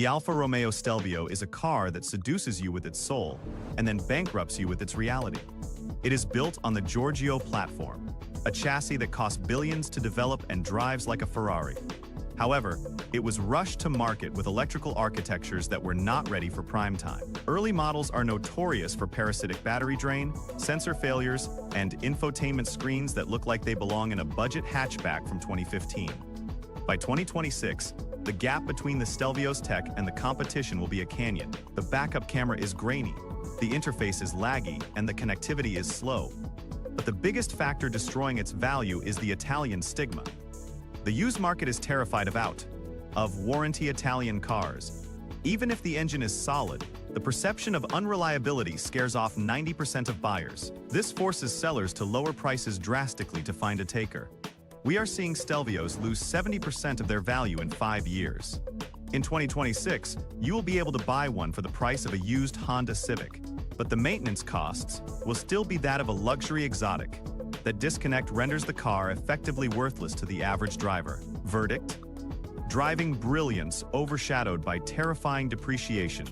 The Alfa Romeo Stelvio is a car that seduces you with its soul and then bankrupts you with its reality. It is built on the Giorgio platform, a chassis that costs billions to develop and drives like a Ferrari. However, it was rushed to market with electrical architectures that were not ready for prime time. Early models are notorious for parasitic battery drain, sensor failures, and infotainment screens that look like they belong in a budget hatchback from 2015. By 2026, the gap between the Stelvio's tech and the competition will be a canyon. The backup camera is grainy, the interface is laggy, and the connectivity is slow. But the biggest factor destroying its value is the Italian stigma. The used market is terrified of warranty Italian cars. Even if the engine is solid, the perception of unreliability scares off 90% of buyers. This forces sellers to lower prices drastically to find a taker. We are seeing Stelvios lose 70% of their value in 5 years. In 2026, you will be able to buy one for the price of a used Honda Civic, but the maintenance costs will still be that of a luxury exotic. That disconnect renders the car effectively worthless to the average driver. Verdict: driving brilliance overshadowed by terrifying depreciation.